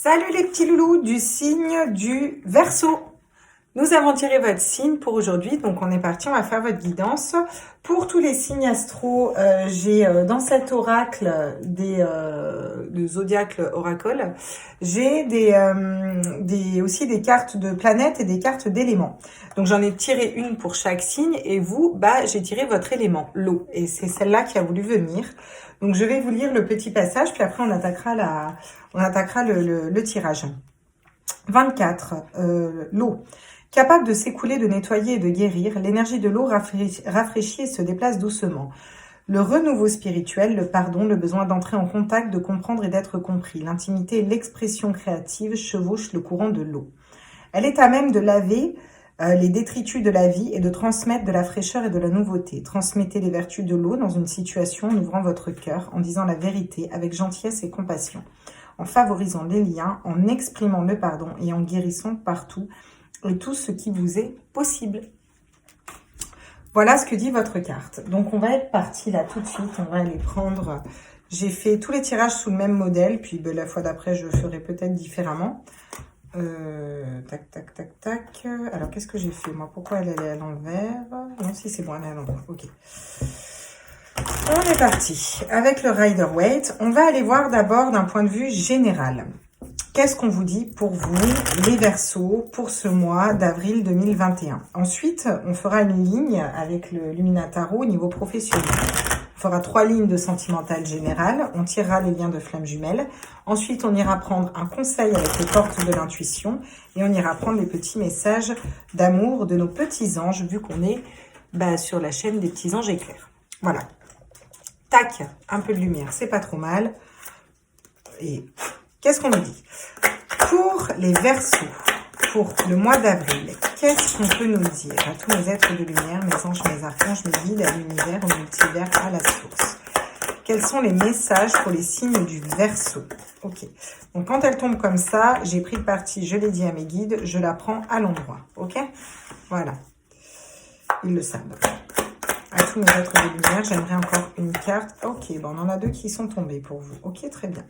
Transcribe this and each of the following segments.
Salut les petits loulous du signe du Verseau. Nous avons tiré votre signe pour aujourd'hui, donc on est parti, on va faire votre guidance. Pour tous les signes astro, j'ai dans cet oracle de Zodiac Oracle, j'ai aussi des cartes de planètes et des cartes d'éléments. Donc j'en ai tiré une pour chaque signe et vous, j'ai tiré votre élément, l'eau. Et c'est celle-là qui a voulu venir. Donc je vais vous lire le petit passage, puis après on attaquera le tirage. 24, l'eau. Capable de s'écouler, de nettoyer et de guérir, l'énergie de l'eau rafraîchit et se déplace doucement. Le renouveau spirituel, le pardon, le besoin d'entrer en contact, de comprendre et d'être compris. L'intimité et l'expression créative chevauchent le courant de l'eau. Elle est à même de laver les détritus de la vie et de transmettre de la fraîcheur et de la nouveauté. Transmettez les vertus de l'eau dans une situation en ouvrant votre cœur, en disant la vérité avec gentillesse et compassion, en favorisant les liens, en exprimant le pardon et en guérissant partout et tout ce qui vous est possible. Voilà ce que dit votre carte. Donc on va être parti là tout de suite, on va aller prendre... J'ai fait tous les tirages sous le même modèle, puis la fois d'après je ferai peut-être différemment. Tac, tac, tac, tac. Alors qu'est-ce que j'ai fait moi? Pourquoi elle est à l'envers? Non, si c'est bon, elle est à l'envers, ok. On est parti avec le Rider-Waite. On va aller voir d'abord d'un point de vue général. Qu'est-ce qu'on vous dit pour vous, les Verseaux, pour ce mois d'avril 2021? Ensuite, on fera une ligne avec le Luminataro au niveau professionnel. On fera 3 lignes de sentimental général. On tirera les liens de flammes jumelles. Ensuite, on ira prendre un conseil avec les portes de l'intuition. Et on ira prendre les petits messages d'amour de nos petits anges, vu qu'on est sur la chaîne des petits anges éclairs. Voilà. Tac, un peu de lumière, c'est pas trop mal. Et... qu'est-ce qu'on nous dit? Pour les Verseaux, pour le mois d'avril, qu'est-ce qu'on peut nous dire à tous mes êtres de lumière, mes anges, mes archanges, mes guides, à l'univers, au multivers, à la source? Quels sont les messages pour les signes du Verseau? Ok. Donc, quand elle tombe comme ça, j'ai pris le parti, je l'ai dit à mes guides, je la prends à l'endroit. Ok? Voilà. Ils le savent. À tous mes êtres de lumière, j'aimerais encore une carte. Ok, on en a 2 qui sont tombées pour vous. Ok, très bien.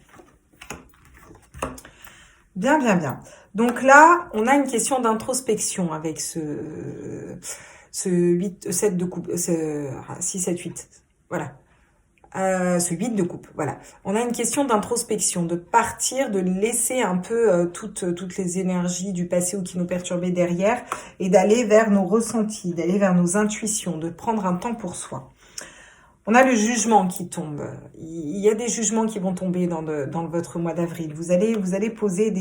Bien, bien, bien. Donc là, on a une question d'introspection avec ce 8, 7 de coupe, 6, 7, 8. Voilà. Ce 8 de coupe, voilà. On a une question d'introspection, de partir, de laisser un peu toutes les énergies du passé ou qui nous perturbaient derrière et d'aller vers nos ressentis, d'aller vers nos intuitions, de prendre un temps pour soi. On a le jugement qui tombe. Il y a des jugements qui vont tomber dans votre mois d'avril. Vous allez poser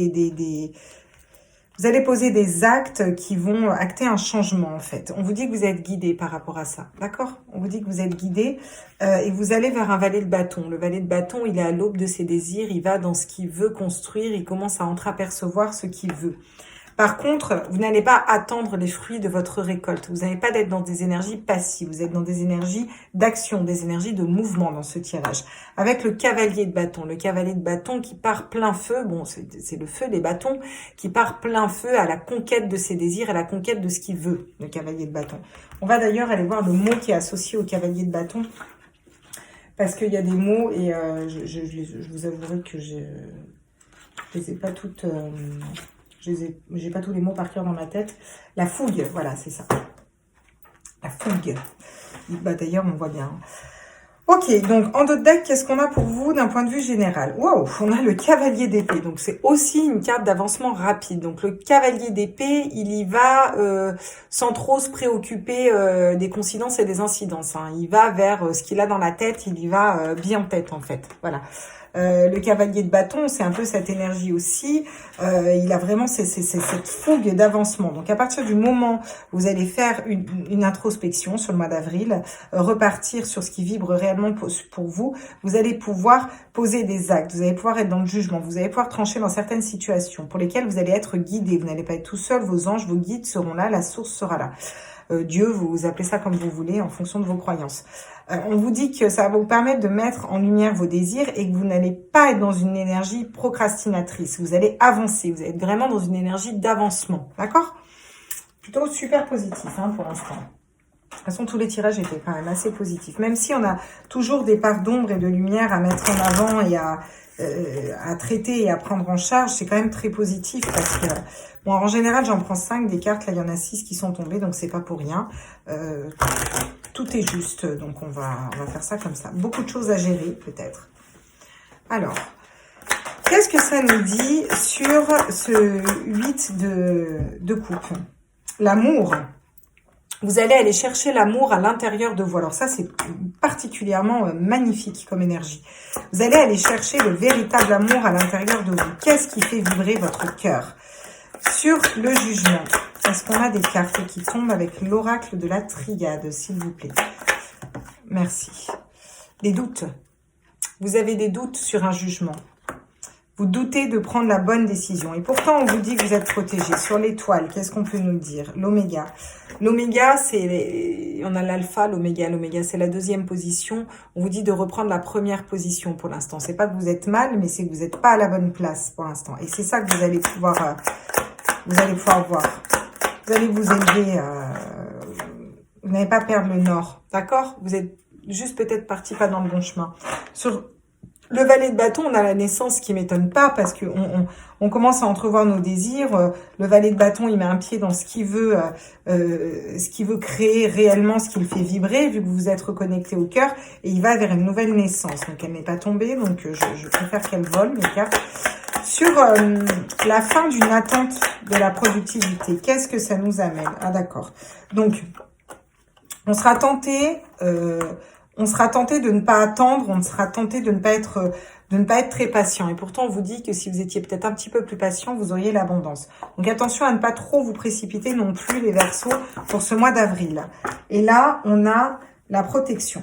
des actes qui vont acter un changement, en fait. On vous dit que vous êtes guidé par rapport à ça, d'accord? On vous dit que vous êtes guidé et vous allez vers un valet de bâton. Le valet de bâton, il est à l'aube de ses désirs, il va dans ce qu'il veut construire, il commence à entreapercevoir ce qu'il veut. Par contre, vous n'allez pas attendre les fruits de votre récolte. Vous n'allez pas être dans des énergies passives. Vous êtes dans des énergies d'action, des énergies de mouvement dans ce tirage. Avec le cavalier de bâton. Le cavalier de bâton qui part plein feu. Bon, c'est le feu des bâtons qui part plein feu à la conquête de ses désirs, à la conquête de ce qu'il veut, le cavalier de bâton. On va d'ailleurs aller voir le mot qui est associé au cavalier de bâton. Parce qu'il y a des mots et je vous avouerai que je les ai pas toutes... j'ai pas tous les mots par cœur dans ma tête. La fougue, voilà, c'est ça. La fougue. D'ailleurs, on voit bien. Ok, donc en d'autres decks, qu'est-ce qu'on a pour vous d'un point de vue général? Waouh, on a le cavalier d'épée. Donc c'est aussi une carte d'avancement rapide. Donc le cavalier d'épée, il y va sans trop se préoccuper des coïncidences et des incidences. Hein. Il va vers ce qu'il a dans la tête, il y va bien en tête en fait. Voilà. Le cavalier de bâton, c'est un peu cette énergie aussi. Il a vraiment cette fougue d'avancement. Donc, à partir du moment où vous allez faire une introspection sur le mois d'avril, repartir sur ce qui vibre réellement pour vous, vous allez pouvoir poser des actes. Vous allez pouvoir être dans le jugement. Vous allez pouvoir trancher dans certaines situations pour lesquelles vous allez être guidé. Vous n'allez pas être tout seul. Vos anges, vos guides seront là. La source sera là. Dieu, vous appelez ça comme vous voulez en fonction de vos croyances. On vous dit que ça va vous permettre de mettre en lumière vos désirs et que vous n'allez pas être dans une énergie procrastinatrice. Vous allez avancer, vous êtes vraiment dans une énergie d'avancement, d'accord? Plutôt super positif pour l'instant. toute façon, tous les tirages étaient quand même assez positifs. Même si on a toujours des parts d'ombre et de lumière à mettre en avant et à traiter et à prendre en charge, c'est quand même très positif parce que, bon, en général, j'en prends 5 des cartes. Là, il y en a 6 qui sont tombées, donc c'est pas pour rien. Tout est juste, donc on va faire ça comme ça. Beaucoup de choses à gérer, peut-être. Alors, qu'est-ce que ça nous dit sur ce 8 de coupe? L'amour. Vous allez aller chercher l'amour à l'intérieur de vous. Alors ça, c'est particulièrement magnifique comme énergie. Vous allez aller chercher le véritable amour à l'intérieur de vous. Qu'est-ce qui fait vibrer votre cœur? Sur le jugement, est-ce qu'on a des cartes qui tombent avec l'oracle de la triade, s'il vous plaît? Merci. Des doutes. Vous avez des doutes sur un jugement. Vous doutez de prendre la bonne décision. Et pourtant, on vous dit que vous êtes protégé. Sur l'étoile, qu'est-ce qu'on peut nous dire? L'oméga. L'oméga, c'est... On a l'alpha, l'oméga. L'oméga, c'est la deuxième position. On vous dit de reprendre la première position pour l'instant. C'est pas que vous êtes mal, mais c'est que vous n'êtes pas à la bonne place pour l'instant. Et c'est ça que vous allez pouvoir voir. Vous allez vous élever. Vous n'allez pas perdre le nord. D'accord? Vous êtes juste peut-être parti pas dans le bon chemin. Sur le valet de bâton, on a la naissance qui m'étonne pas parce que on commence à entrevoir nos désirs. Le valet de bâton, il met un pied dans ce qu'il veut créer réellement, ce qui le fait vibrer, vu que vous êtes reconnecté au cœur, et il va vers une nouvelle naissance. Donc elle n'est pas tombée, donc je préfère qu'elle vole, mes cartes. Sur la fin d'une attente de la productivité, qu'est-ce que ça nous amène? Ah d'accord. Donc on sera tenté de ne pas attendre, on sera tenté de ne pas être très patient. Et pourtant, on vous dit que si vous étiez peut-être un petit peu plus patient, vous auriez l'abondance. Donc attention à ne pas trop vous précipiter non plus, les Verseaux, pour ce mois d'avril. Et là, on a la protection.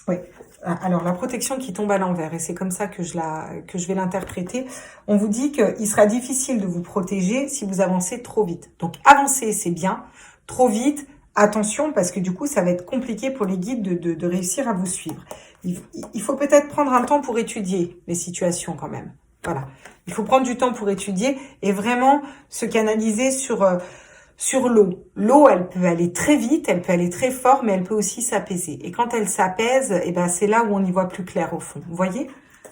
Oui. Alors, la protection qui tombe à l'envers, et c'est comme ça que je vais l'interpréter. On vous dit qu'il sera difficile de vous protéger si vous avancez trop vite. Donc, avancer, c'est bien. Trop vite, attention, parce que du coup, ça va être compliqué pour les guides de réussir à vous suivre. Il faut peut-être prendre un temps pour étudier les situations quand même. Voilà. Il faut prendre du temps pour étudier et vraiment se canaliser sur l'eau. L'eau, elle peut aller très vite, elle peut aller très fort, mais elle peut aussi s'apaiser. Et quand elle s'apaise, eh ben, c'est là où on y voit plus clair au fond. Vous voyez?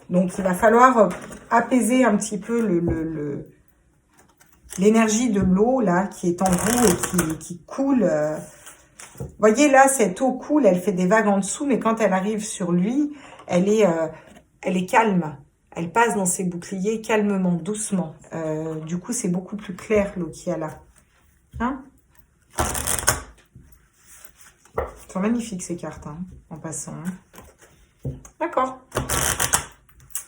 Donc, il va falloir apaiser un petit peu l'énergie de l'eau, là, qui est en vous et qui coule. Vous voyez, là, cette eau coule, elle fait des vagues en dessous, mais quand elle arrive sur lui, elle est calme. Elle passe dans ses boucliers calmement, doucement. Du coup, c'est beaucoup plus clair, l'eau qu'il y a là. Hein? Elles sont magnifiques, ces cartes, hein, en passant. Hein. D'accord.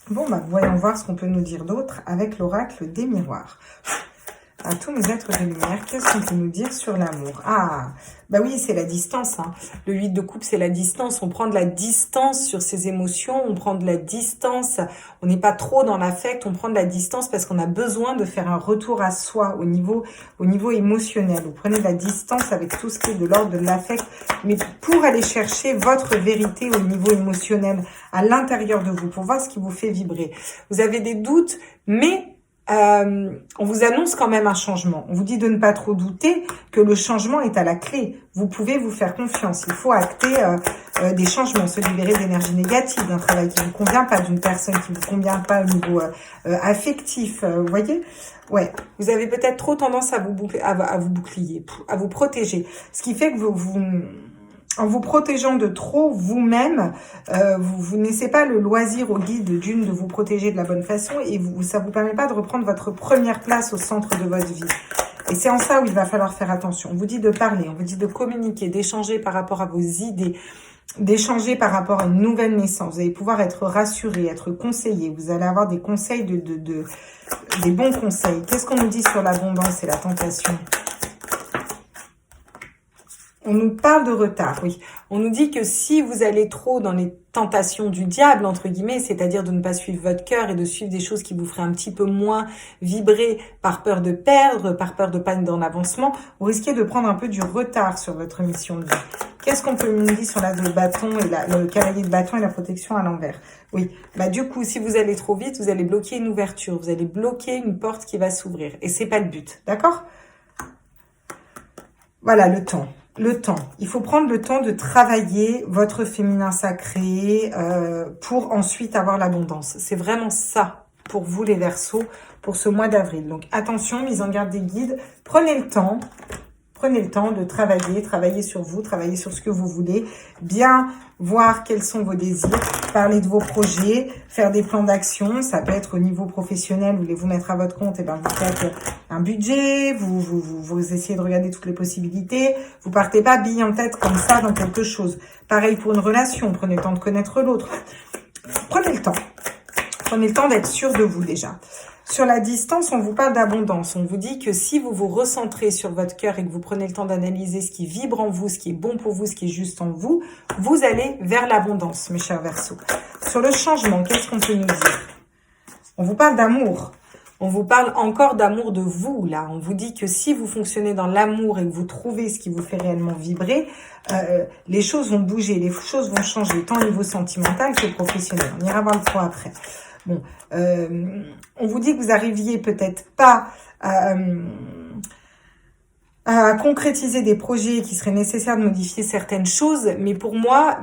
Bon, bah, voyons voir ce qu'on peut nous dire d'autre avec l'oracle des miroirs. À tous mes êtres de lumière, qu'est-ce qu'on peut nous dire sur l'amour? Ah, bah oui, c'est la distance. Hein. Le 8 de coupe, c'est la distance. On prend de la distance sur ses émotions, on prend de la distance. On n'est pas trop dans l'affect, on prend de la distance parce qu'on a besoin de faire un retour à soi au niveau émotionnel. Vous prenez de la distance avec tout ce qui est de l'ordre de l'affect, mais pour aller chercher votre vérité au niveau émotionnel, à l'intérieur de vous, pour voir ce qui vous fait vibrer. Vous avez des doutes, mais on vous annonce quand même un changement. On vous dit de ne pas trop douter, que le changement est à la clé. Vous pouvez vous faire confiance. Il faut acter des changements, se libérer d'énergie négative, d'un travail qui ne vous convient pas, d'une personne qui ne vous convient pas au niveau affectif. Vous voyez? Ouais. Vous avez peut-être trop tendance à vous bouclier, à vous protéger. Ce qui fait que en vous protégeant de trop vous-même, vous ne laissez pas le loisir au guide d'une de vous protéger de la bonne façon et ça vous permet pas de reprendre votre première place au centre de votre vie. Et c'est en ça où il va falloir faire attention. On vous dit de parler, on vous dit de communiquer, d'échanger par rapport à vos idées, d'échanger par rapport à une nouvelle naissance. Vous allez pouvoir être rassuré, être conseillé. Vous allez avoir des conseils, des bons conseils. Qu'est-ce qu'on nous dit sur l'abondance et la tentation ? On nous parle de retard, oui. On nous dit que si vous allez trop dans les tentations du diable, entre guillemets, c'est-à-dire de ne pas suivre votre cœur et de suivre des choses qui vous feraient un petit peu moins vibrer par peur de perdre, par peur de pas être dans l'avancement, vous risquez de prendre un peu du retard sur votre mission de vie. Qu'est-ce qu'on peut nous dire sur la de bâton et le cavalier de bâton et la protection à l'envers? Oui, bah du coup, si vous allez trop vite, vous allez bloquer une ouverture, vous allez bloquer une porte qui va s'ouvrir. Et c'est pas le but, d'accord? Voilà, le temps. Le temps. Il faut prendre le temps de travailler votre féminin sacré pour ensuite avoir l'abondance. C'est vraiment ça pour vous les Verseaux pour ce mois d'avril. Donc attention, mise en garde des guides. Prenez le temps de travailler sur vous, travailler sur ce que vous voulez, bien voir quels sont vos désirs, parler de vos projets, faire des plans d'action. Ça peut être au niveau professionnel, vous voulez vous mettre à votre compte, et ben vous faites un budget, vous essayez de regarder toutes les possibilités. Vous partez pas bille en tête comme ça dans quelque chose. Pareil pour une relation, prenez le temps de connaître l'autre. Prenez le temps. Prenez le temps d'être sûr de vous déjà. Sur la distance, on vous parle d'abondance. On vous dit que si vous vous recentrez sur votre cœur et que vous prenez le temps d'analyser ce qui vibre en vous, ce qui est bon pour vous, ce qui est juste en vous, vous allez vers l'abondance, mes chers Verseaux. Sur le changement, qu'est-ce qu'on peut nous dire? On vous parle d'amour. On vous parle encore d'amour de vous, là. On vous dit que si vous fonctionnez dans l'amour et que vous trouvez ce qui vous fait réellement vibrer, les choses vont bouger, les choses vont changer, tant au niveau sentimental que professionnel. On ira voir le point après. Bon, on vous dit que vous arriviez peut-être pas à concrétiser des projets qui seraient nécessaires de modifier certaines choses, mais pour moi,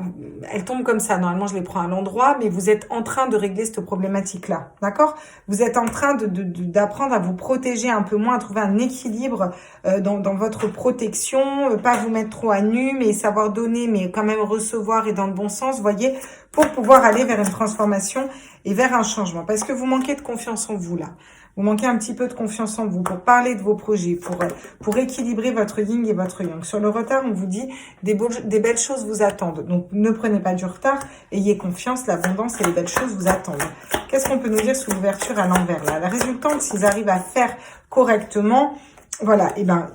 elles tombent comme ça. Normalement, je les prends à l'endroit, mais vous êtes en train de régler cette problématique-là, d'accord? Vous êtes en train d'apprendre à vous protéger un peu moins, à trouver un équilibre dans votre protection, pas vous mettre trop à nu, mais savoir donner, mais quand même recevoir et dans le bon sens, voyez, pour pouvoir aller vers une transformation et vers un changement. Parce que vous manquez de confiance en vous, là. Vous manquez un petit peu de confiance en vous pour parler de vos projets, pour équilibrer votre yin et votre yang. Sur le retard, on vous dit des belles choses vous attendent. Donc, ne prenez pas du retard, ayez confiance, l'abondance et les belles choses vous attendent. Qu'est-ce qu'on peut nous dire sous l'ouverture à l'envers, là? La résultante, s'ils arrivent à faire correctement, voilà, et ben,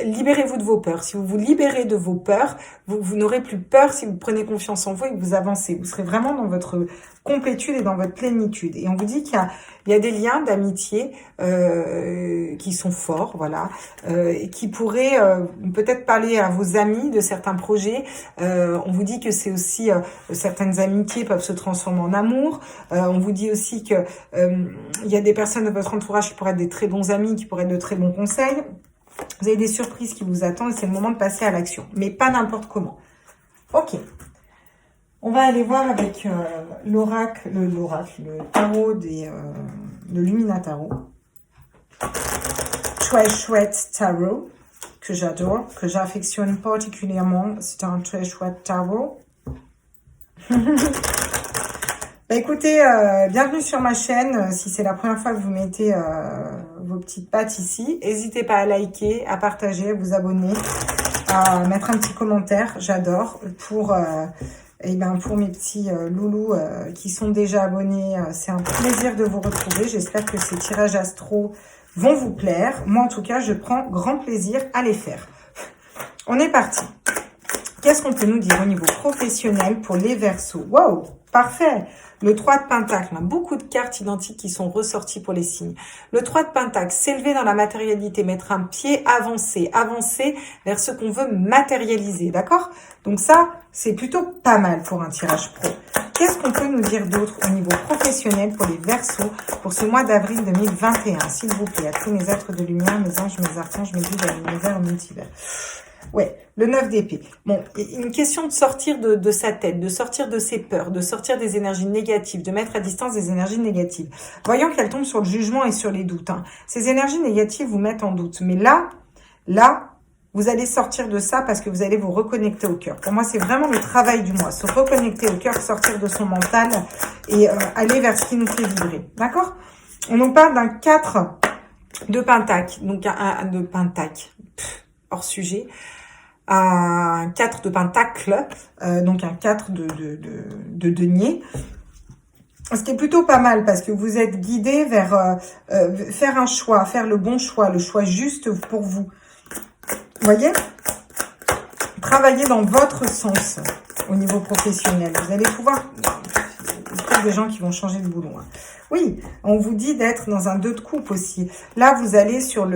libérez-vous de vos peurs. Si vous vous libérez de vos peurs, vous n'aurez plus peur si vous prenez confiance en vous et que vous avancez. Vous serez vraiment dans votre complétude et dans votre plénitude. Et on vous dit qu'il y a des liens d'amitié qui sont forts, voilà, et qui pourraient peut-être parler à vos amis de certains projets. On vous dit que c'est aussi certaines amitiés peuvent se transformer en amour. On vous dit aussi que il y a des personnes de votre entourage qui pourraient être des très bons amis, qui pourraient être de très bons conseils. Vous avez des surprises qui vous attendent et c'est le moment de passer à l'action. Mais pas n'importe comment. Ok. On va aller voir avec le tarot de Lumina Tarot. Très chouette tarot que j'adore, que j'affectionne particulièrement. C'est un très chouette tarot. Bah écoutez, bienvenue sur ma chaîne. Si c'est la première fois que vous mettez vos petites pattes ici, n'hésitez pas à liker, à partager, à vous abonner, à mettre un petit commentaire. J'adore. Pour mes petits loulous qui sont déjà abonnés, c'est un plaisir de vous retrouver. J'espère que ces tirages astro vont vous plaire. Moi, en tout cas, je prends grand plaisir à les faire. On est parti. Qu'est-ce qu'on peut nous dire au niveau professionnel pour les Verseaux? Waouh, parfait. Le 3 de Pentacle, beaucoup de cartes identiques qui sont ressorties pour les signes. Le 3 de Pentacle, s'élever dans la matérialité, mettre un pied, avancer vers ce qu'on veut matérialiser, d'accord? Donc ça, c'est plutôt pas mal pour un tirage pro. Qu'est-ce qu'on peut nous dire d'autre au niveau professionnel pour les Verseaux pour ce mois d'avril 2021, s'il vous plaît, à tous mes êtres de lumière, mes anges, mes archanges, mes guides, l'univers, le multivers. Ouais, le 9 d'épée. Bon, une question de sortir de sa tête, de sortir de ses peurs, de sortir des énergies négatives, de mettre à distance des énergies négatives. Voyons qu'elles tombent sur le jugement et sur les doutes. Hein. Ces énergies négatives vous mettent en doute. Mais là, vous allez sortir de ça parce que vous allez vous reconnecter au cœur. Pour moi, c'est vraiment le travail du mois. Se reconnecter au cœur, sortir de son mental et aller vers ce qui nous fait vibrer. D'accord? On nous parle d'un 4 de Pentacle. Donc, un de Pentacle. Hors sujet. Un 4 de Pentacle, donc un 4 de denier. Ce qui est plutôt pas mal parce que vous êtes guidé vers faire un choix, faire le bon choix, le choix juste pour vous. Vous voyez? Travailler dans votre sens au niveau professionnel. Vous allez pouvoir... Il y a des gens qui vont changer de boulot. Hein. Oui, on vous dit d'être dans un 2 de coupe aussi. Là, vous allez sur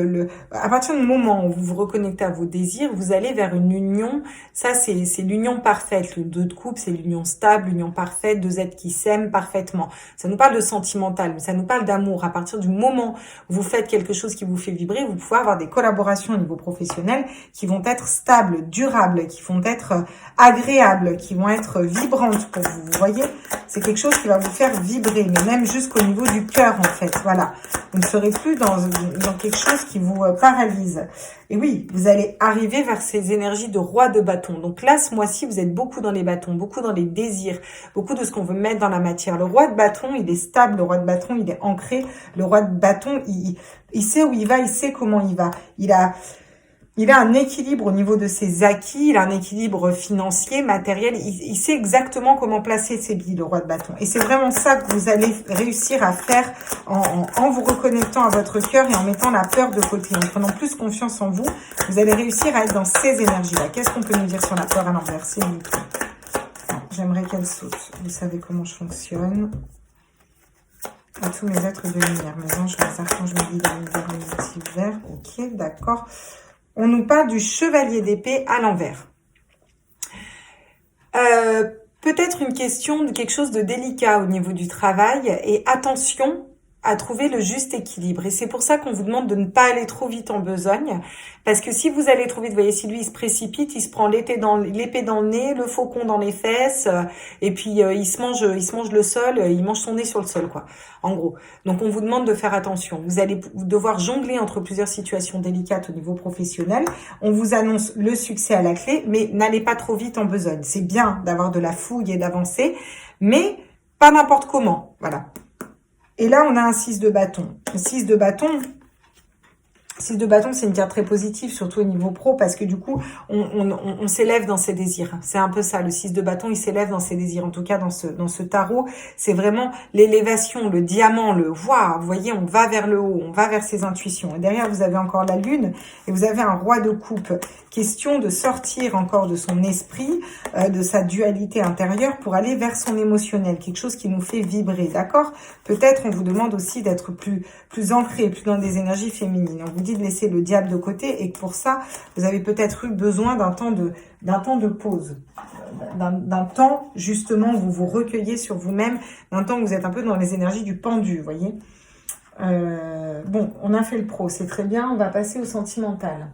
à partir du moment où vous vous reconnectez à vos désirs, vous allez vers une union. Ça, c'est l'union parfaite. Le 2 de coupe, c'est l'union stable, l'union parfaite, deux êtres qui s'aiment parfaitement. Ça nous parle de sentimental, mais ça nous parle d'amour. À partir du moment où vous faites quelque chose qui vous fait vibrer, vous pouvez avoir des collaborations au niveau professionnel qui vont être stables, durables, qui vont être agréables, qui vont être vibrantes pour vous. Vous voyez, c'est quelque chose qui va vous faire vibrer, mais même jusqu'au niveau du cœur, en fait. Voilà. Vous ne serez plus dans quelque chose qui vous paralyse. Et oui, vous allez arriver vers ces énergies de roi de bâton. Donc là, ce mois-ci, vous êtes beaucoup dans les bâtons, beaucoup dans les désirs, beaucoup de ce qu'on veut mettre dans la matière. Le roi de bâton, il est stable. Le roi de bâton, il est ancré. Le roi de bâton, il sait où il va, il sait comment il va. Il a un équilibre au niveau de ses acquis, il a un équilibre financier, matériel. Il sait exactement comment placer ses billes, le roi de bâton. Et c'est vraiment ça que vous allez réussir à faire en vous reconnectant à votre cœur et en mettant la peur de côté, en prenant plus confiance en vous. Vous allez réussir à être dans ces énergies-là. Qu'est-ce qu'on peut nous dire sur la peur à l'envers? C'est une clé. J'aimerais qu'elle saute. Vous savez comment je fonctionne. À tous mes êtres de lumière, mes anges, mes archanges, mes guides, mes multivers. Ok, d'accord. On nous parle du chevalier d'épée à l'envers. Peut-être une question de quelque chose de délicat au niveau du travail et attention à trouver le juste équilibre. Et c'est pour ça qu'on vous demande de ne pas aller trop vite en besogne. Parce que si vous allez trop vite, vous voyez, si lui il se précipite, il se prend l'épée dans le nez, le faucon dans les fesses, et puis il se mange le sol, il mange son nez sur le sol, quoi. En gros. Donc on vous demande de faire attention. Vous allez devoir jongler entre plusieurs situations délicates au niveau professionnel. On vous annonce le succès à la clé, mais n'allez pas trop vite en besogne. C'est bien d'avoir de la fouille et d'avancer, mais pas n'importe comment. Voilà. Et là, on a un 6 de bâton. Le 6 de bâton, c'est une carte très positive, surtout au niveau pro, parce que du coup, on s'élève dans ses désirs. C'est un peu ça, le 6 de bâton, il s'élève dans ses désirs. En tout cas, dans ce tarot, c'est vraiment l'élévation, le diamant, le waouh. Vous voyez, on va vers le haut, on va vers ses intuitions. Et derrière, vous avez encore la lune et vous avez un roi de coupe. Question de sortir encore de son esprit, de sa dualité intérieure pour aller vers son émotionnel, quelque chose qui nous fait vibrer, d'accord? Peut-être on vous demande aussi d'être plus ancré, plus dans des énergies féminines. On vous dit de laisser le diable de côté et que pour ça, vous avez peut-être eu besoin d'un temps de pause, d'un temps justement où vous vous recueillez sur vous-même, d'un temps où vous êtes un peu dans les énergies du pendu, vous voyez. Bon, on a fait le pro, c'est très bien, on va passer au sentimental.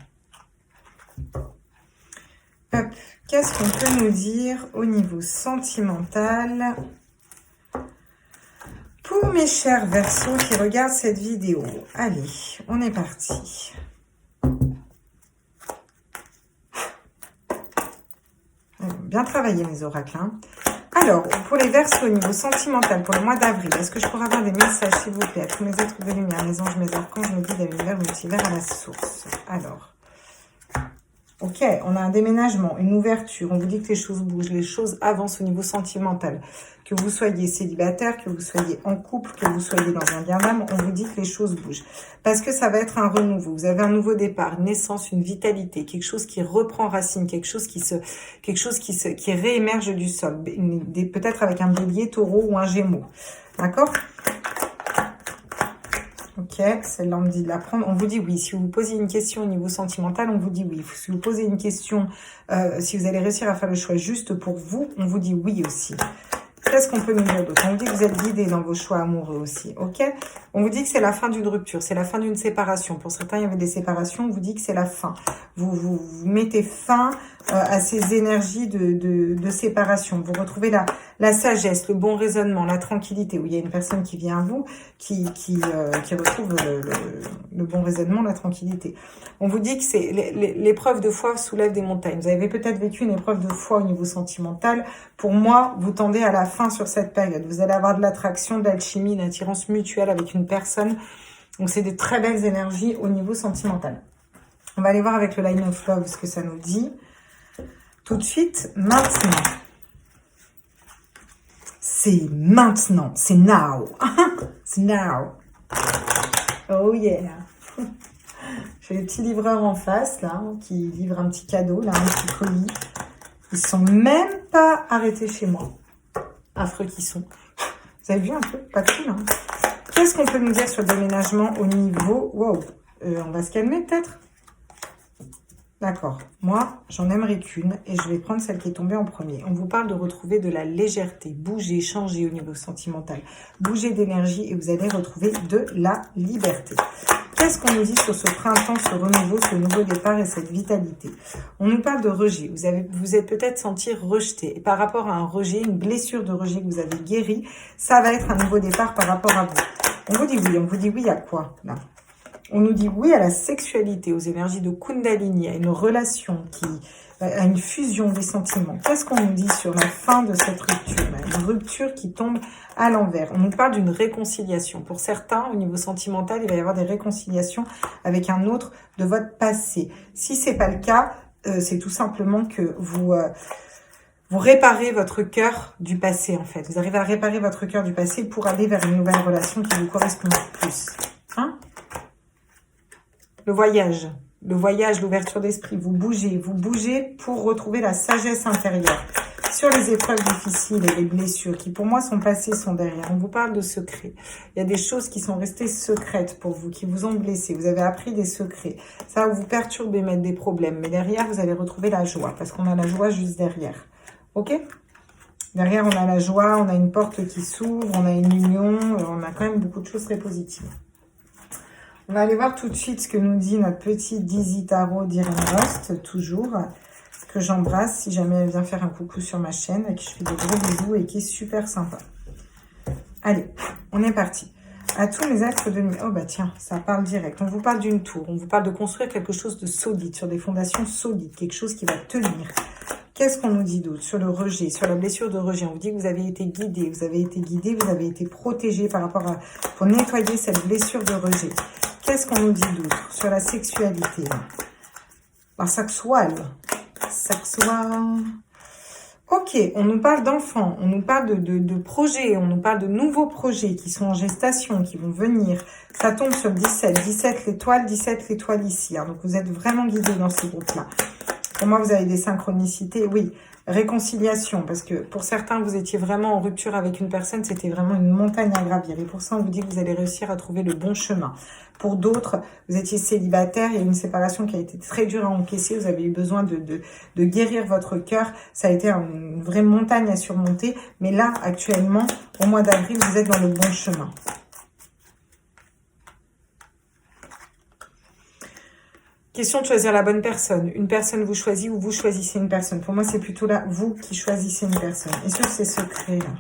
Hop, qu'est-ce qu'on peut nous dire au niveau sentimental pour mes chers Verseaux qui regardent cette vidéo? Allez, on est parti. Bien travaillé mes oracles. Hein. Alors, pour les Verseaux au niveau sentimental, pour le mois d'avril, est-ce que je pourrais avoir des messages, s'il vous plaît, à tous mes êtres de lumière, mes anges, mes archanges, mes guides, à l'univers, multivers, à la source? Alors, ok, on a un déménagement, une ouverture, on vous dit que les choses bougent, les choses avancent au niveau sentimental. Que vous soyez célibataire, que vous soyez en couple, que vous soyez dans un bien d'âme, on vous dit que les choses bougent. Parce que ça va être un renouveau, vous avez un nouveau départ, une naissance, une vitalité, quelque chose qui reprend racine, quelque chose qui réémerge du sol. Peut-être avec un bélier, taureau ou un gémeau. D'accord ? Ok, celle-là, on me dit de la prendre. On vous dit oui. Si vous posez une question au niveau sentimental, on vous dit oui. Si vous posez une question, si vous allez réussir à faire le choix juste pour vous, on vous dit oui aussi. Qu'est-ce qu'on peut nous dire d'autre? On vous dit que vous êtes guidé dans vos choix amoureux aussi, ok? On vous dit que c'est la fin d'une rupture, c'est la fin d'une séparation. Pour certains, il y avait des séparations, on vous dit que c'est la fin. Vous mettez fin à ces énergies de séparation. Vous retrouvez la sagesse, le bon raisonnement, la tranquillité, où il y a une personne qui vient à vous, qui retrouve le bon raisonnement, la tranquillité. On vous dit que c'est l'épreuve de foi soulève des montagnes. Vous avez peut-être vécu une épreuve de foi au niveau sentimental. Pour moi, vous tendez à la fin sur cette période. Vous allez avoir de l'attraction, de l'alchimie, une attirance mutuelle avec une personne. Donc, c'est des très belles énergies au niveau sentimental. On va aller voir avec le Line of Love ce que ça nous dit. Tout de suite, maintenant. C'est maintenant. C'est now. C'est now. Oh yeah. J'ai les petits livreurs en face, là, qui livrent un petit cadeau, là, un petit colis. Ils sont même pas arrêtés chez moi. Affreux qu'ils sont. Vous avez vu un peu? Pas cool, hein? Qu'est-ce qu'on peut nous dire sur le déménagement au niveau... Wow, on va se calmer peut-être. D'accord. Moi, j'en aimerais qu'une et je vais prendre celle qui est tombée en premier. On vous parle de retrouver de la légèreté, bouger, changer au niveau sentimental, bouger d'énergie et vous allez retrouver de la liberté. Qu'est-ce qu'on nous dit sur ce printemps, ce renouveau, ce nouveau départ et cette vitalité? On nous parle de rejet. Vous êtes peut-être senti rejeté. Et par rapport à un rejet, une blessure de rejet que vous avez guérie, ça va être un nouveau départ par rapport à vous. On vous dit oui. On vous dit oui à quoi là? On nous dit oui à la sexualité, aux énergies de Kundalini, à une relation à une fusion des sentiments. Qu'est-ce qu'on nous dit sur la fin de cette rupture? Une rupture qui tombe à l'envers. On nous parle d'une réconciliation. Pour certains, au niveau sentimental, il va y avoir des réconciliations avec un autre de votre passé. Si c'est pas le cas, c'est tout simplement que vous réparez votre cœur du passé, en fait. Vous arrivez à réparer votre cœur du passé pour aller vers une nouvelle relation qui vous correspond plus. Hein? Le voyage, l'ouverture d'esprit, vous bougez pour retrouver la sagesse intérieure sur les épreuves difficiles et les blessures qui pour moi sont passées, sont derrière. On vous parle de secrets. Il y a des choses qui sont restées secrètes pour vous, qui vous ont blessé. Vous avez appris des secrets. Ça va vous perturber, mettre des problèmes. Mais derrière, vous allez retrouver la joie parce qu'on a la joie juste derrière. Ok? Derrière, on a la joie, on a une porte qui s'ouvre, on a une union, on a quand même beaucoup de choses très positives. On va aller voir tout de suite ce que nous dit notre petit Dizzy Tarot d'Irène Rost, toujours, que j'embrasse si jamais elle vient faire un coucou sur ma chaîne, et que je fais des gros bisous et qui est super sympa. Allez, on est parti. À tous mes êtres de nuit. Oh bah tiens, ça parle direct. On vous parle d'une tour, on vous parle de construire quelque chose de solide, sur des fondations solides, quelque chose qui va tenir. Qu'est-ce qu'on nous dit d'autre sur le rejet, sur la blessure de rejet? On vous dit que vous avez été guidé, vous avez été protégé par rapport à... pour nettoyer cette blessure de rejet. Qu'est-ce qu'on nous dit d'autre sur la sexualité? La sexuelle. Ok, on nous parle d'enfants, on nous parle de projets, on nous parle de nouveaux projets qui sont en gestation, qui vont venir. Ça tombe sur 17. 17 l'étoile ici. Hein. Donc vous êtes vraiment guidés dans ces groupes-là. Pour moi, vous avez des synchronicités, oui. Réconciliation, parce que pour certains, vous étiez vraiment en rupture avec une personne, c'était vraiment une montagne à gravir. Et pour ça, on vous dit que vous allez réussir à trouver le bon chemin. Pour d'autres, vous étiez célibataire, il y a eu une séparation qui a été très dure à encaisser, vous avez eu besoin de guérir votre cœur. Ça a été une vraie montagne à surmonter. Mais là, actuellement, au mois d'avril, vous êtes dans le bon chemin. Question de choisir la bonne personne. Une personne vous choisit ou vous choisissez une personne. Pour moi, c'est plutôt là, vous qui choisissez une personne. Et sur ces secrets-là.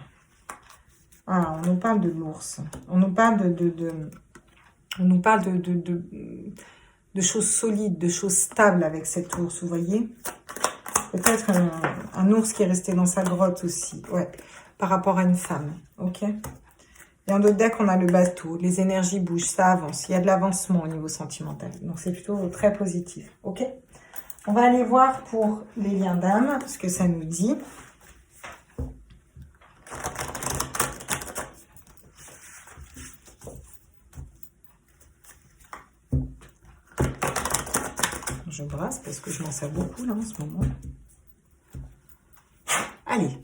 Ah, on nous parle de l'ours. On nous parle de choses solides, de choses stables avec cet ours, vous voyez. Peut-être un ours qui est resté dans sa grotte aussi. Ouais, par rapport à une femme. Ok. Et en d'autres decks, on a le bateau. Les énergies bougent, ça avance. Il y a de l'avancement au niveau sentimental. Donc, c'est plutôt très positif. Ok? On va aller voir pour les liens d'âme, ce que ça nous dit. Je brasse parce que je m'en sers beaucoup là en ce moment. Allez.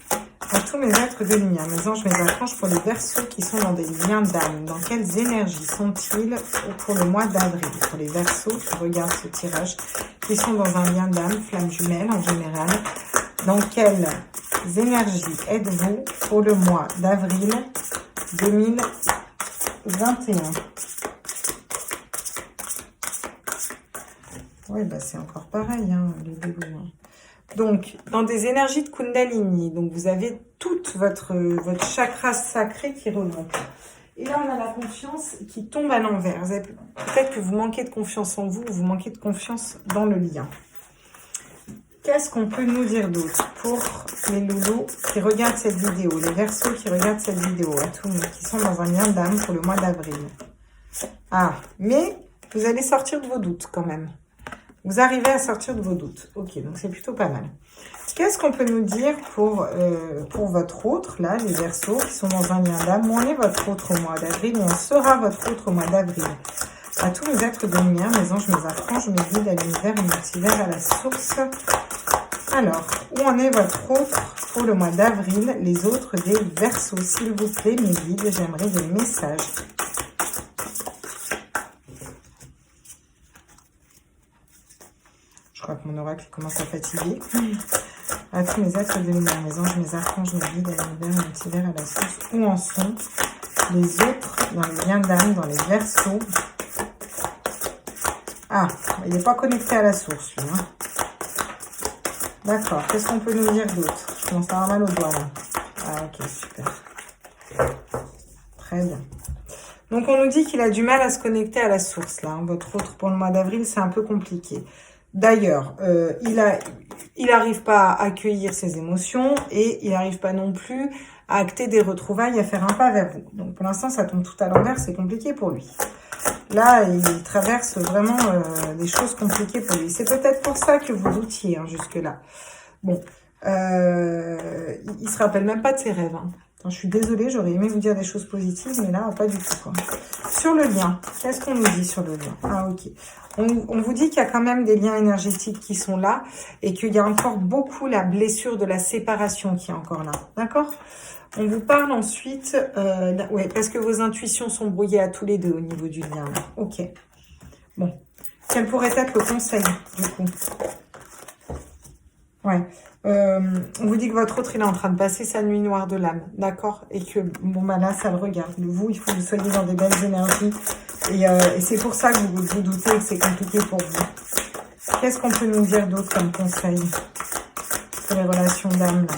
À tous mes êtres de lumière, mes anges, mes archanges, pour les Verseaux qui sont dans des liens d'âme. Dans quelles énergies sont-ils pour le mois d'avril? Pour les Verseaux qui regardent ce tirage, qui sont dans un lien d'âme, flamme jumelle en général. Dans quelles énergies êtes-vous pour le mois d'avril 2021? Oui, bah c'est encore pareil, hein, les débuts. Hein. Donc, dans des énergies de Kundalini, donc vous avez toute votre chakra sacré qui remonte. Et là, on a la confiance qui tombe à l'envers. Peut-être que vous manquez de confiance en vous, ou vous manquez de confiance dans le lien. Qu'est-ce qu'on peut nous dire d'autre pour les loulous qui regardent cette vidéo, les Verseaux qui regardent cette vidéo, à tous nous, qui sont dans un lien d'âme pour le mois d'avril? Ah, mais vous allez sortir de vos doutes quand même. Vous arrivez à sortir de vos doutes. Ok, donc c'est plutôt pas mal. Qu'est-ce qu'on peut nous dire pour votre autre, là, les Verseaux, qui sont dans un lien d'âme? Où en est votre autre au mois d'avril? Où en sera votre autre au mois d'avril? À tous mes êtres de lumière, mes anges, mes archanges, mes guides à l'univers, au multivers, à la source. Alors, où en est votre autre pour le mois d'avril? Les autres des Verseaux, s'il vous plaît, mes guides, j'aimerais des messages. mon oracle commence à fatiguer. À tous mes êtres de lumière, mes anges, mes archanges, mes guides, à l'univers, au multivers, à la source, où en sont les autres dans les liens d'âme, dans les verseaux. Ah, il n'est pas connecté à la source, lui. Hein. D'accord, qu'est-ce qu'on peut nous dire d'autre? Je commence à avoir mal au doigt, là. Ah, ok, super. Très bien. Donc, on nous dit qu'il a du mal à se connecter à la source, là. Hein. Votre autre, pour le mois d'avril, c'est un peu compliqué. D'ailleurs, il n'arrive pas à accueillir ses émotions et il n'arrive pas non plus à acter des retrouvailles, à faire un pas vers vous. Donc, pour l'instant, ça tombe tout à l'envers, c'est compliqué pour lui. Là, il traverse vraiment des choses compliquées pour lui. C'est peut-être pour ça que vous doutiez hein, jusque-là. Bon, il se rappelle même pas de ses rêves. Hein. Attends, je suis désolée, j'aurais aimé vous dire des choses positives, mais là, pas du tout. Quoi. Sur le lien, qu'est-ce qu'on nous dit sur le lien? Ah, ok. On vous dit qu'il y a quand même des liens énergétiques qui sont là et qu'il y a encore beaucoup la blessure de la séparation qui est encore là. D'accord? On vous parle ensuite, ouais, parce que vos intuitions sont brouillées à tous les deux au niveau du lien. Là. Ok. Bon. Quel pourrait être le conseil, du coup? Ouais. On vous dit que votre autre, il est en train de passer sa nuit noire de l'âme. D'accord? Et que, bon, bah là, ça le regarde. Vous, il faut que vous soyez dans des belles énergies. Et c'est pour ça que vous doutez et que c'est compliqué pour vous. Qu'est-ce qu'on peut nous dire d'autre comme conseil pour les relations d'âme, là?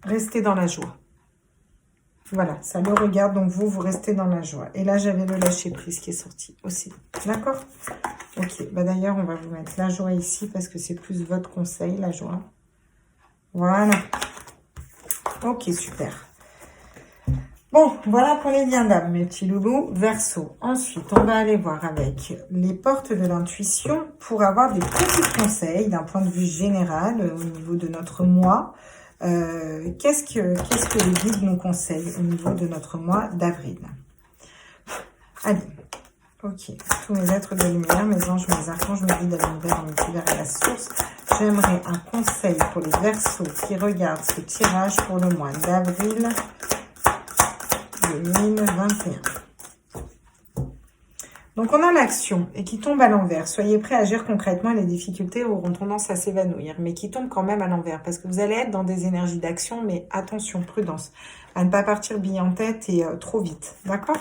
Restez dans la joie. Voilà, ça le regarde, donc vous restez dans la joie. Et là, j'avais le lâcher-prise qui est sorti aussi. D'accord? Ok, bah d'ailleurs, on va vous mettre la joie ici parce que c'est plus votre conseil, la joie. Voilà. Ok, super. Bon, voilà pour les liens d'âme, mes petits loulous. Verseau. Ensuite, on va aller voir avec les portes de l'intuition pour avoir des petits conseils d'un point de vue général au niveau de notre mois. Qu'est-ce que les guides nous conseillent au niveau de notre mois d'avril? Allez, ok. Tous mes êtres de lumière, mes anges, mes archanges, mes guides à l'univers, au multivers et à la source. J'aimerais un conseil pour les Verseaux qui regardent ce tirage pour le mois d'avril 2021. Donc, on a l'action et qui tombe à l'envers. Soyez prêts à agir concrètement et les difficultés auront tendance à s'évanouir, mais qui tombe quand même à l'envers parce que vous allez être dans des énergies d'action, mais attention, prudence, à ne pas partir bille en tête et trop vite, d'accord?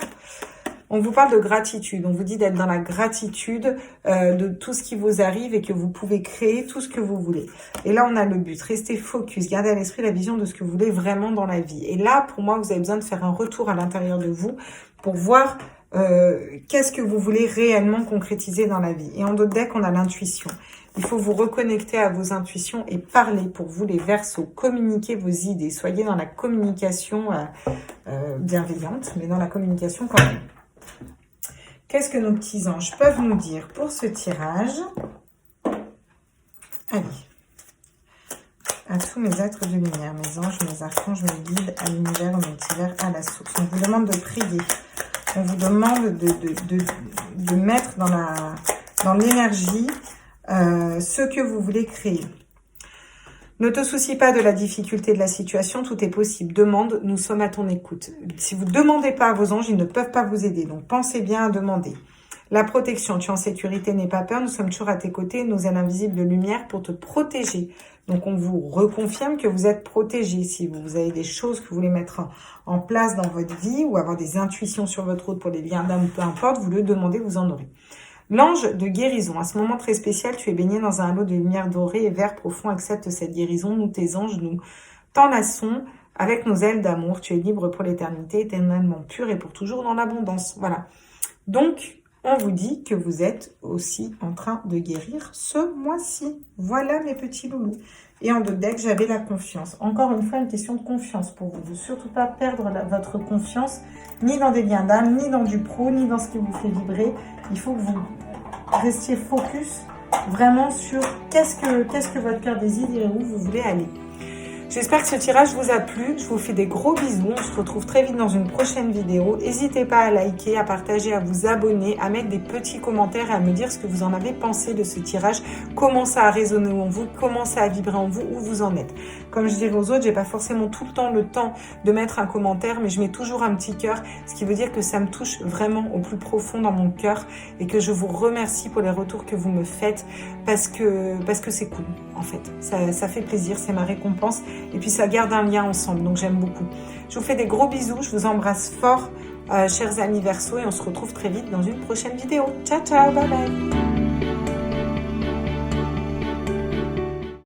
On vous parle de gratitude, on vous dit d'être dans la gratitude de tout ce qui vous arrive et que vous pouvez créer tout ce que vous voulez. Et là, on a le but, restez focus, gardez à l'esprit la vision de ce que vous voulez vraiment dans la vie. Et là, pour moi, vous avez besoin de faire un retour à l'intérieur de vous pour voir qu'est-ce que vous voulez réellement concrétiser dans la vie. Et en d'autres decks, on a l'intuition. Il faut vous reconnecter à vos intuitions et parler pour vous les Verseaux. Communiquez vos idées. Soyez dans la communication bienveillante, mais dans la communication quand même. Qu'est-ce que nos petits anges peuvent nous dire pour ce tirage? Allez. À tous mes êtres de lumière, mes anges, mes archanges, mes guides, à l'univers, au multivers, à la source. On vous demande de prier. On vous demande de mettre dans l'énergie ce que vous voulez créer. Ne te soucie pas de la difficulté de la situation, tout est possible. Demande, nous sommes à ton écoute. Si vous ne demandez pas à vos anges, ils ne peuvent pas vous aider. Donc, pensez bien à demander. La protection, tu es en sécurité, n'aie pas peur. Nous sommes toujours à tes côtés, nos ailes invisibles de lumière pour te protéger. Donc, on vous reconfirme que vous êtes protégé. Si vous avez des choses que vous voulez mettre en place dans votre vie ou avoir des intuitions sur votre route pour les liens d'âme, peu importe, vous le demandez, vous en aurez. L'ange de guérison, à ce moment très spécial, tu es baigné dans un halo de lumière dorée et vert profond, accepte cette guérison. Nous, tes anges, nous t'enlaçons avec nos ailes d'amour. Tu es libre pour l'éternité, éternellement pur et pour toujours dans l'abondance. Voilà. Donc, on vous dit que vous êtes aussi en train de guérir ce mois-ci. Voilà mes petits loulous. Et en deux decks, j'avais la confiance. Encore une fois, une question de confiance pour vous. Ne surtout pas perdre votre confiance, ni dans des liens d'âme, ni dans du pro, ni dans ce qui vous fait vibrer. Il faut que vous restiez focus vraiment sur qu'est-ce que votre cœur désire et où vous voulez aller. J'espère que ce tirage vous a plu. Je vous fais des gros bisous. On se retrouve très vite dans une prochaine vidéo. N'hésitez pas à liker, à partager, à vous abonner, à mettre des petits commentaires et à me dire ce que vous en avez pensé de ce tirage, comment ça a résonné en vous, comment ça a vibré en vous, où vous en êtes. Comme je dirais aux autres, j'ai pas forcément tout le temps de mettre un commentaire, mais je mets toujours un petit cœur, ce qui veut dire que ça me touche vraiment au plus profond dans mon cœur et que je vous remercie pour les retours que vous me faites parce que c'est cool en fait. Ça fait plaisir, c'est ma récompense. Et puis ça garde un lien ensemble, donc j'aime beaucoup. Je vous fais des gros bisous, je vous embrasse fort, chers amis Verseaux, et on se retrouve très vite dans une prochaine vidéo. Ciao, ciao, bye bye.